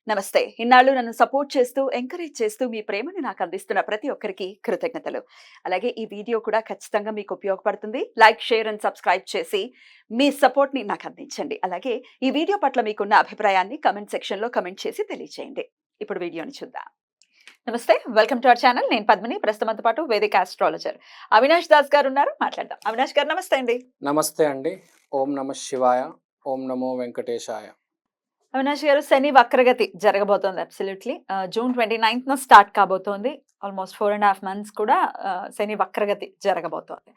నమస్తే. ఇన్నాళ్ళు నన్ను సపోర్ట్ చేస్తూ, ఎంకరేజ్ చేస్తూ మీ ప్రేమని నాకు అందిస్తున్న ప్రతి ఒక్కరికి కృతజ్ఞతలు. అలాగే ఈ వీడియో కూడా ఖచ్చితంగా మీకు ఉపయోగపడుతుంది. లైక్, షేర్ అండ్ సబ్స్క్రైబ్ చేసి మీ సపోర్ట్‌ని నాకు అందించండి. అలాగే ఈ వీడియో పట్ల మీకున్న అభిప్రాయాన్ని కామెంట్ సెక్షన్‌లో కామెంట్ చేసి తెలియజేయండి. ఇప్పుడు వీడియోని చూద్దాం. నమస్తే. Welcome to our channel. నేను పద్మిని. ప్రస్తుతంతో పాటు వేదిక ఆస్ట్రాలజర్ అవినాష్ దాస్ గారు ఉన్నారు. మాట్లాడదాం. అవినాష్ గారు నమస్తే అండి. నమస్తే అండి. ఓం నమః శివాయ. ఓం నమో వెంకటేశాయ. అవినాష్ గారు, శని వక్రగతి జరగబోతోంది. అబ్సల్యూట్‌లీ జూన్ 29న స్టార్ట్ కాబోతోంది. ఆల్మోస్ట్ 4.5 మంత్స్ కూడా శని వక్రగతి జరగబోతోంది.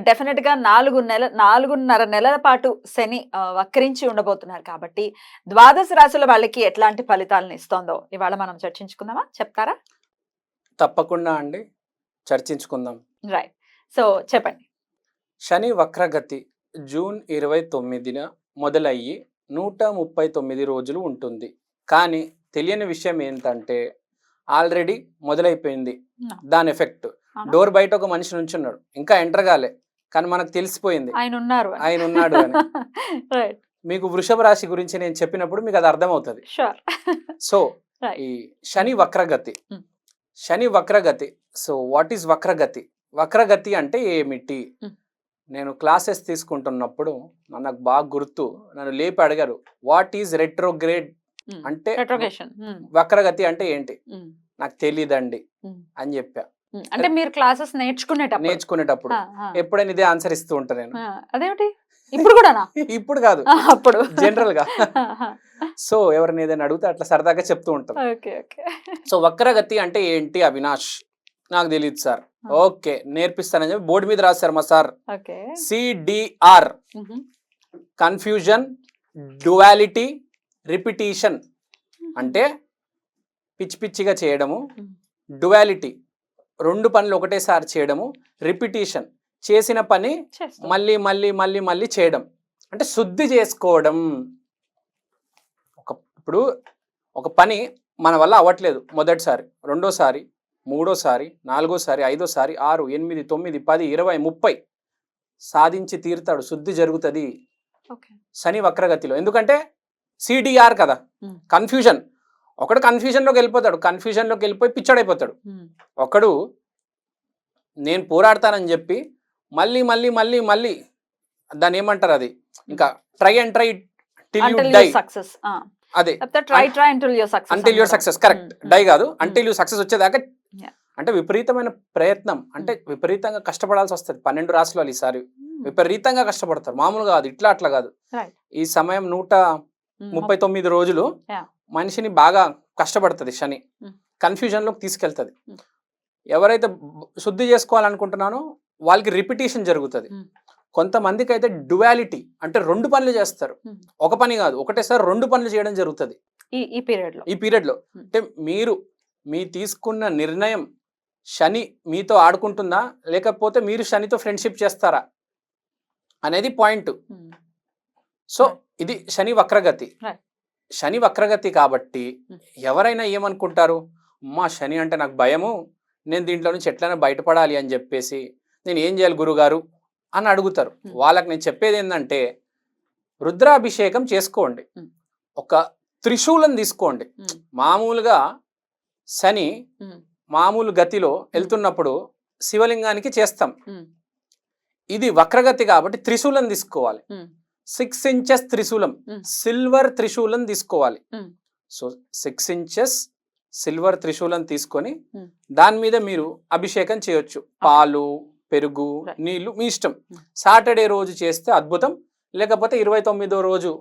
డెఫినెట్‌గా 4.5 నెలల పాటు శని వక్రించి ఉండబోతున్నారు కాబట్టి ద్వాదశ రాశుల వాళ్ళకి ఎట్లాంటి ఫలితాలను ఇస్తోందో ఇవాళ మనం చర్చించుకుందామా? చెప్తారా? తప్పకుండా అండి, చర్చించుకుందాం. రైట్. సో చెప్పండి. శని వక్రగతి జూన్ 29న మొదలయ్యి 139 రోజులు ఉంటుంది. కానీ తెలియని విషయం ఏంటంటే ఆల్రెడీ మొదలైపోయింది దాని ఎఫెక్ట్. డోర్ బయట ఒక మనిషి నుంచున్నాడు, ఇంకా ఎంటర్ కాలే, కానీ మనకు తెలిసిపోయింది ఆయన ఉన్నాడు అని. మీకు వృషభ రాశి గురించి నేను చెప్పినప్పుడు మీకు అది అర్థమవుతుంది. సో ఈ శని వక్రగతి, శని వక్రగతి. సో వాట్ ఈస్ వక్రగతి? వక్రగతి అంటే ఏమిటి? నేను క్లాసెస్ తీసుకుంటున్నప్పుడు నాకు బాగా గుర్తు, నన్ను లేపి అడిగారు వాట్ ఈజ్ రెట్రోగ్రేడ్ అంటే, వక్రగతి అంటే ఏంటి? నాకు తెలియదండి అని చెప్పా. అంటే మీరు క్లాసెస్ నేర్చుకునేటప్పుడు ఎప్పుడైనా ఇదే ఆన్సర్ ఇస్తూ ఉంటా నేను. అదేమిటి ఇప్పుడు కూడా? ఇప్పుడు కాదు, అప్పుడు జనరల్ గా. సో ఎవరిని ఏదైనా అడిగితే అట్లా సరదాగా చెప్తూ ఉంటాం. సో వక్రగతి అంటే ఏంటి అవినాష్? నాకు తెలియదు సార్. ఓకే, నేర్పిస్తానని చెప్పి బోర్డు మీద రాశారు మా sir. CDR, confusion, duality, repetition. అంటే పిచ్చి పిచ్చిగా చేయడము, డ్యువాలిటీ రెండు పనులు ఒకటేసారి చేయడము, రిపిటీషన్ చేసిన పని మళ్ళీ మళ్ళీ మళ్ళీ మళ్ళీ చేయడం, అంటే శుద్ధి చేసుకోవడం. ఇప్పుడు ఒక పని మన వల్ల అవ్వట్లేదు, మొదటిసారి, రెండోసారి, మూడోసారి, నాలుగోసారి, ఐదోసారి, 6, 8, 9, 10, 20, 30 సాధించి తీరుతాడు. శుద్ధి జరుగుతుంది శని వక్రగతిలో. ఎందుకంటే సిడిఆర్ కదా, కన్ఫ్యూజన్. ఒకడు కన్ఫ్యూజన్లోకి వెళ్ళిపోతాడు, కన్ఫ్యూజన్లోకి వెళ్ళిపోయి పిచ్చడైపోతాడు. ఒకడు నేను పోరాడతానని చెప్పి మళ్ళీ మళ్ళీ మళ్ళీ మళ్ళీ దాన్ని ఏమంటారు, అది ఇంకా try and try till you die. అదే until your success. Correct. Die కాదు, అంటిల్ యూ సక్సెస్ వచ్చేదాకా. అంటే విపరీతమైన ప్రయత్నం, అంటే విపరీతంగా కష్టపడాల్సి వస్తుంది. 12 రాశులు వాళ్ళు ఈసారి విపరీతంగా కష్టపడతారు, మామూలుగా కాదు, ఇట్లా అట్లా కాదు. ఈ సమయం 139 రోజులు మనిషిని బాగా కష్టపడుతుంది. శని కన్ఫ్యూజన్ లోకి తీసుకెళ్తుంది. ఎవరైతే శుద్ధి చేసుకోవాలనుకుంటున్నానో వాళ్ళకి రిపిటీషన్ జరుగుతుంది. కొంతమందికి అయితే డ్యువాలిటీ, అంటే రెండు పనులు చేస్తారు. ఒక పని కాదు, ఒకటేసారి రెండు పనులు చేయడం జరుగుతుంది ఈ పీరియడ్ లో. అంటే మీ తీసుకున్న నిర్ణయం శని మీతో ఆడుకుంటుందా, లేకపోతే మీరు శనితో ఫ్రెండ్షిప్ చేస్తారా అనేది పాయింట్. సో ఇది శని వక్రగతి. శని వక్రగతి కాబట్టి ఎవరైనా ఏమనుకుంటారు, అమ్మా శని అంటే నాకు భయము, నేను దీంట్లో నుంచి ఎట్లైనా బయటపడాలి అని చెప్పేసి నేను ఏం చేయాలి గురుగారు అని అడుగుతారు. వాళ్ళకి నేను చెప్పేది ఏంటంటే రుద్రాభిషేకం చేసుకోండి, ఒక త్రిశూలం తీసుకోండి. మామూలుగా శని మామూలు గతిలో వెళ్తున్నప్పుడు శివలింగానికి చేస్తాం, ఇది వక్రగతి కాబట్టి త్రిశూలం తీసుకోవాలి. 6 inches త్రిశూలం, సిల్వర్ త్రిశూలం తీసుకోవాలి. సో 6 inches సిల్వర్ త్రిశూలం తీసుకొని దాని మీద మీరు అభిషేకం చేయొచ్చు. పాలు, పెరుగు, నీళ్లు మీ ఇష్టం. సాటర్డే రోజు చేస్తే అద్భుతం, లేకపోతే 29వ రోజు,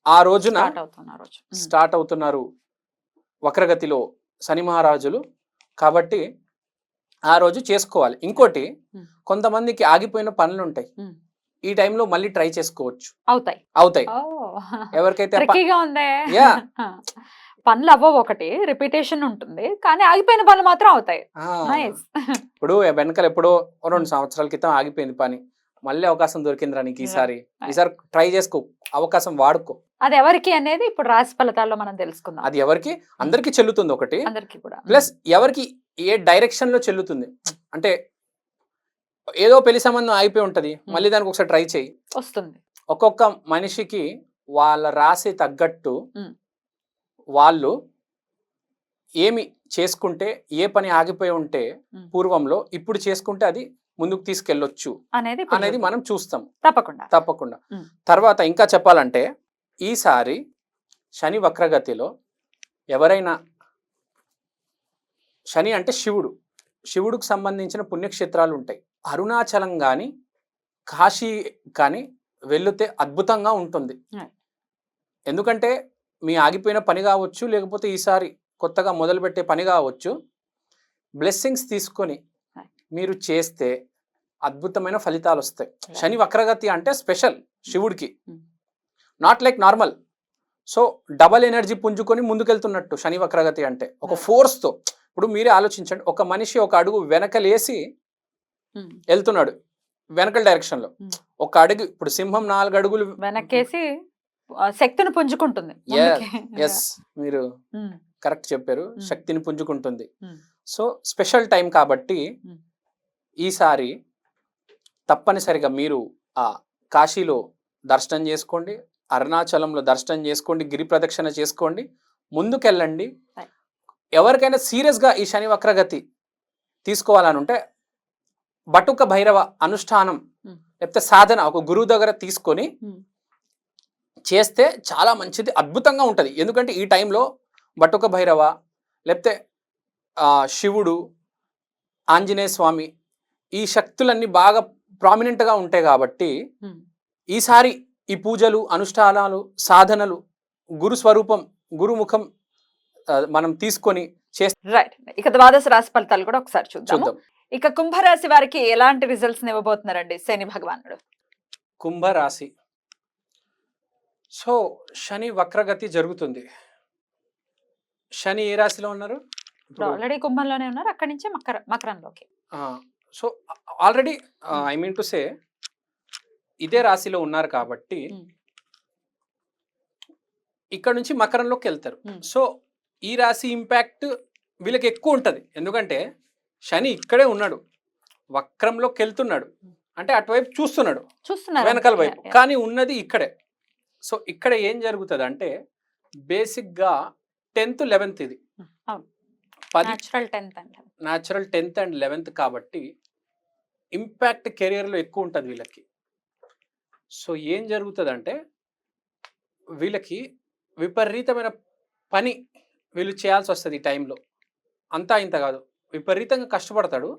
ఆ రోజున స్టార్ట్ అవుతున్నారు వక్రగతిలో శని మహారాజులు కాబట్టి ఆ రోజు చేసుకోవాలి. ఇంకోటి, కొంతమందికి ఆగిపోయిన పనులు ఉంటాయి, ఈ టైంలో మళ్ళీ ట్రై చేసుకోవచ్చు, అవుతాయి. ఎవరికైతే పనులు అవ్వవు, ఒకటి రిపిటేషన్ ఉంటుంది, కానీ ఆగిపోయిన పనులు మాత్రం అవుతాయి. ఇప్పుడు వెనకాల ఎప్పుడో 2 సంవత్సరాల క్రితం ఆగిపోయింది పని, మళ్ళీ అవకాశం దొరికిందిరా నీకు, ఈసారి ట్రై చేసుకో, అవకాశం వాడుకో. అది ఎవరికి అనేది ఇప్పుడు రాశి ఫలితాల్లో మనం తెలుసుకుందాం. అది ఎవరికి, అందరికి చెల్లుతుంది ఒకటి, ప్లస్ ఎవరికి ఏ డైరెక్షన్ లో చెల్లుతుంది. అంటే ఏదో పెళ్లి సంబంధం ఆగిపోయి ఉంటది, మళ్ళీ దానికి ఒకసారి ట్రై చేయి, వస్తుంది. ఒక్కొక్క మనిషికి వాళ్ళ రాశి తగ్గట్టు వాళ్ళు ఏమి చేసుకుంటే ఏ పని ఆగిపోయి ఉంటే పూర్వంలో ఇప్పుడు చేసుకుంటే అది ముందుకు తీసుకెళ్ళొచ్చు అనేది ఇప్పుడు అనేది చూద్దాం. మనం చూస్తాం తప్పకుండా. తప్పకుండా. ఉమ్. తర్వాత ఇంకా చెప్పాలంటే ఈసారి శని వక్రగతిలో ఎవరైనా, శని అంటే శివుడికి సంబంధించిన పుణ్యక్షేత్రాలు ఉంటాయి. అరుణాచలం కానీ కాశీ కానీ వెళితే అద్భుతంగా ఉంటుంది. ఎందుకంటే మీ ఆగిపోయిన పని కావచ్చు, లేకపోతే ఈసారి కొత్తగా మొదలుపెట్టే పని కావచ్చు, బ్లెస్సింగ్స్ తీసుకొని మీరు చేస్తే అద్భుతమైన ఫలితాలు వస్తాయి. శని వక్రగతి అంటే స్పెషల్ శివుడికి, not like normal. So double energy పుంజుకొని ముందుకెళ్తున్నట్టు శని వక్రగతి అంటే ఒక ఫోర్స్తో. ఇప్పుడు మీరే ఆలోచించండి, ఒక మనిషి ఒక అడుగు వెనకలేసి వెళ్తున్నాడు వెనకల డైరెక్షన్లో, ఒక అడుగు, ఇప్పుడు సింహం 4 అడుగులు వెనక్కేసి శక్తిని పుంజుకుంటుంది. ఎస్, మీరు కరెక్ట్ చెప్పారు, శక్తిని పుంజుకుంటుంది. సో స్పెషల్ టైం కాబట్టి ఈసారి తప్పనిసరిగా మీరు ఆ కాశీలో దర్శనం చేసుకోండి, అరుణాచలంలో దర్శనం చేసుకోండి, గిరి ప్రదక్షిణ చేసుకోండి, ముందుకెళ్ళండి. ఎవరికైనా సీరియస్గా ఈ శని వక్రగతి తీసుకోవాలని ఉంటే బటుక భైరవ అనుష్ఠానం లేకపోతే సాధన ఒక గురువు దగ్గర తీసుకొని చేస్తే చాలా మంచిది, అద్భుతంగా ఉంటుంది. ఎందుకంటే ఈ టైంలో బటుక భైరవ లేకపోతే శివుడు, ఆంజనేయ స్వామి, ఈ శక్తులన్నీ బాగా ప్రామినెంట్గా ఉంటాయి కాబట్టి ఈసారి ఈ పూజలు, అనుష్ఠానాలు, సాధనలు, గురు స్వరూపం, గురుముఖం మనం తీసుకొని చేస్తే రైట్. ఇక ద్వాదశ రాశి ఫలితాలు కూడా ఒకసారి చూద్దాం. చూద్దాం. ఇక కుంభరాశి వారికి ఎలాంటి రిజల్ట్స్ ఇవ్వబోతున్నారండి శని భగవానుడు? కుంభరాశి. సో శని వక్రగతి జరుగుతుంది. శని ఏ రాశిలో ఉన్నారు? ఆల్రెడీ కుంభంలోనే ఉన్నారు, అక్కడి నుంచి మకరంలోకి. So already I mean to say ఇదే రాశిలో ఉన్నారు కాబట్టి ఇక్కడ నుంచి మకరంలోకి వెళ్తారు. సో ఈ రాశి ఇంపాక్ట్ వీళ్ళకి ఎక్కువ ఉంటుంది. ఎందుకంటే శని ఇక్కడే ఉన్నాడు, వక్రంలోకి వెళ్తున్నాడు అంటే అటువైపు చూస్తున్నాడు వెనకాల వైపు, కానీ ఉన్నది ఇక్కడే. సో ఇక్కడ ఏం జరుగుతుంది అంటే బేసిక్గా 10th 11th ఇది న్యాచురల్ 10th and 11th కాబట్టి ఇంపాక్ట్ కెరియర్లో ఎక్కువ ఉంటుంది వీళ్ళకి. సో ఏం జరుగుతుంది అంటే వీళ్ళకి విపరీతమైన పని వీళ్ళు చేయాల్సి వస్తుంది ఈ టైంలో. అంతా ఇంత కాదు, విపరీతంగా కష్టపడతాడు,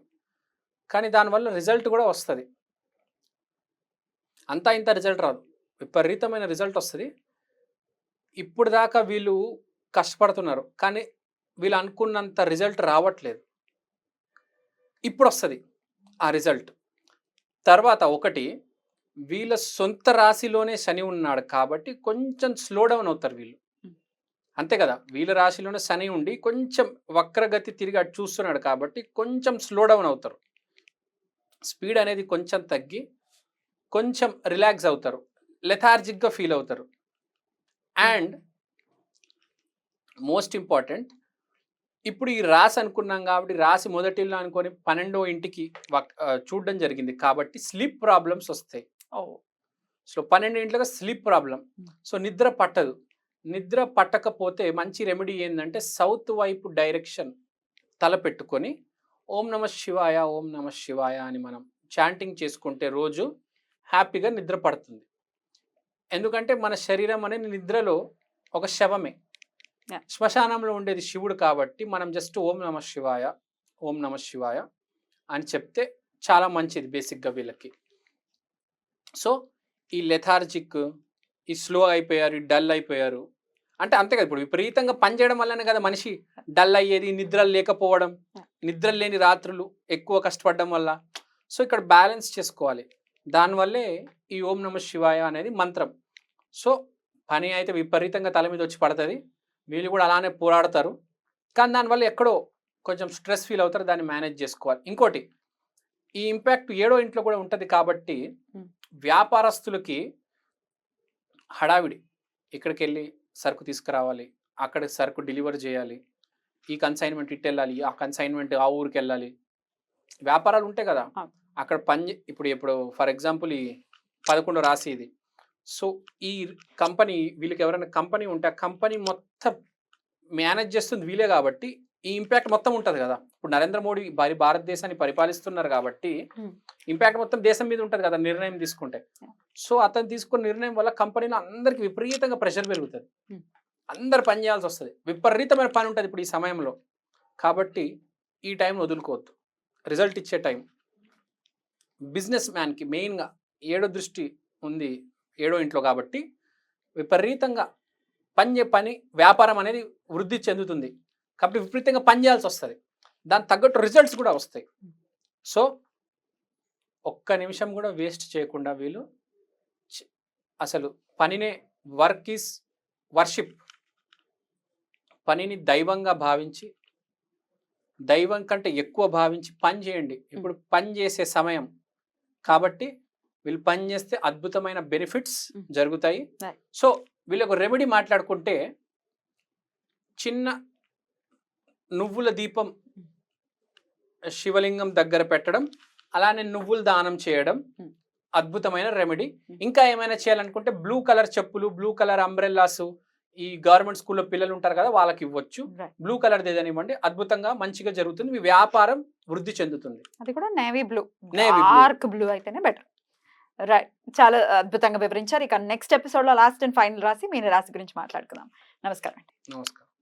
కానీ దానివల్ల రిజల్ట్ కూడా వస్తుంది. అంతా ఇంత రిజల్ట్ రాదు, విపరీతమైన రిజల్ట్ వస్తుంది. ఇప్పుడు దాకా వీళ్ళు కష్టపడుతున్నారు, కానీ వీళ్ళు అనుకున్నంత రిజల్ట్ రావట్లేదు. ఇప్పుడు వస్తుంది ఆ రిజల్ట్. తర్వాత ఒకటి, వీళ్ళ సొంత రాశిలోనే శని ఉన్నాడు కాబట్టి కొంచెం స్లో డౌన్ అవుతారు వీళ్ళు, అంతే కదా. వీళ్ళ రాశిలోనే శని ఉండి కొంచెం వక్రగతి తిరిగి అటు చూస్తున్నాడు కాబట్టి కొంచెం స్లో డౌన్ అవుతారు. స్పీడ్ అనేది కొంచెం తగ్గి కొంచెం రిలాక్స్ అవుతారు, లెథార్జిక్గా ఫీల్ అవుతారు. అండ్ మోస్ట్ ఇంపార్టెంట్, ఇప్పుడు ఈ రాశి అనుకున్నాం కాబట్టి రాశి మొదటిలో అనుకొని 12వ ఇంటికి చూడడం జరిగింది కాబట్టి స్లీప్ ప్రాబ్లమ్స్ వస్తాయి. సో 12 ఇంట్లోగా స్లీప్ ప్రాబ్లం. సో నిద్ర పట్టదు. నిద్ర పట్టకపోతే మంచి రెమెడీ ఏంటంటే సౌత్ వైపు డైరెక్షన్ తల పెట్టుకొని ఓం నమ శివాయ, ఓం నమ శివాయ అని మనం చాంటింగ్ చేసుకుంటే రోజు హ్యాపీగా నిద్ర పడుతుంది. ఎందుకంటే మన శరీరం అనేది నిద్రలో ఒక శవమే, శ్మశానంలో ఉండేది శివుడు కాబట్టి మనం జస్ట్ ఓం నమ శివాయ, ఓం నమ శివాయ అని చెప్తే చాలా మంచిది బేసిక్గా వీళ్ళకి. సో ఈ లెథార్జిక్, ఈ స్లో అయిపోయారు, ఈ డల్ అయిపోయారు అంటే అంతే కదా. ఇప్పుడు విపరీతంగా పనిచేయడం వల్లనే కదా మనిషి డల్ అయ్యేది, నిద్ర లేకపోవడం, నిద్ర లేని రాత్రులు, ఎక్కువ కష్టపడడం వల్ల. సో ఇక్కడ బ్యాలెన్స్ చేసుకోవాలి. దానివల్లే ఈ ఓం నమ శివాయ అనేది మంత్రం. సో పని అయితే విపరీతంగా తల మీద వచ్చి పడుతుంది, వీళ్ళు కూడా అలానే పోరాడతారు, కానీ దానివల్ల ఎక్కడో కొంచెం స్ట్రెస్ ఫీల్ అవుతారు, దాన్ని మేనేజ్ చేసుకోవాలి. ఇంకోటి, ఈ ఇంపాక్ట్ 7వ ఇంట్లో కూడా ఉంటుంది కాబట్టి వ్యాపారస్తులకి హడావిడి, ఇక్కడికి వెళ్ళి సరుకు తీసుకురావాలి, అక్కడ సరుకు డెలివరీ చేయాలి, ఈ కన్సైన్మెంట్ ఇటు వెళ్ళాలి, ఆ కన్సైన్మెంట్ ఆ ఊరికి వెళ్ళాలి, వ్యాపారాలు ఉంటాయి కదా అక్కడ ఇప్పుడు ఫర్ ఎగ్జాంపుల్ ఈ 11వ రాశి ఇది. సో ఈ కంపెనీ, వీళ్ళకి ఎవరైనా కంపెనీ ఉంటే ఆ కంపెనీ మొత్తం మేనేజ్ చేస్తుంది వీలే కాబట్టి ఈ ఇంపాక్ట్ మొత్తం ఉంటుంది కదా. ఇప్పుడు నరేంద్ర మోడీ భారతదేశాన్ని పరిపాలిస్తున్నారు కాబట్టి Hmm. ఇంపాక్ట్ మొత్తం దేశం మీద ఉంటుంది కదా నిర్ణయం తీసుకుంటే. సో అతను తీసుకున్న నిర్ణయం వల్ల కంపెనీలో అందరికి విపరీతంగా ప్రెషర్ పెరుగుతుంది. Hmm. అందరు పని చేయాల్సి వస్తుంది, విపరీతమైన పని ఉంటుంది ఇప్పుడు ఈ సమయంలో. కాబట్టి ఈ టైం వదులుకోవద్దు, రిజల్ట్ ఇచ్చే టైం. బిజినెస్ మ్యాన్కి మెయిన్గా 7వ దృష్టి ఉంది 7వ ఇంట్లో కాబట్టి విపరీతంగా పని వ్యాపారం అనేది వృద్ధి చెందుతుంది కాబట్టి విపరీతంగా పని చేయాల్సి వస్తుంది, దాని తగ్గట్టు రిజల్ట్స్ కూడా వస్తాయి. సో ఒక్క నిమిషం కూడా వేస్ట్ చేయకుండా వీళ్ళు అసలు పనినే వర్క్ ఈజ్ వర్షిప్, పనిని దైవంగా భావించి దైవం కంటే ఎక్కువ భావించి పని చేయండి. ఇప్పుడు పని చేసే సమయం కాబట్టి వీళ్ళు పని చేస్తే అద్భుతమైన బెనిఫిట్స్ జరుగుతాయి. సో వీళ్ళకు రెమెడీ మాట్లాడుకుంటే చిన్న నువ్వుల దీపం శివలింగం దగ్గర పెట్టడం, అలానే నువ్వులు దానం చేయడం అద్భుతమైన రెమెడీ. ఇంకా ఏమైనా చేయాలనుకుంటే బ్లూ కలర్ చెప్పులు, బ్లూ కలర్ అంబ్రెల్లాస్ ఈ గవర్నమెంట్ స్కూల్లో పిల్లలు ఉంటారు కదా వాళ్ళకి ఇవ్వచ్చు. బ్లూ కలర్ ఏదైనా ఇవ్వండి, అద్భుతంగా మంచిగా జరుగుతుంది, మీ వ్యాపారం వృద్ధి చెందుతుంది. అది కూడా navy blue, Navy blue. Dark blue అయితేనే బెటర్. రైట్, చాలా అద్భుతంగా వివరించారు. ఇక నెక్స్ట్ ఎపిసోడ్ లో లాస్ట్ అండ్ ఫైనల్ రాశి మీన రాశి గురించి మాట్లాడుకుందాం. నమస్కారం అండి. నమస్కారం.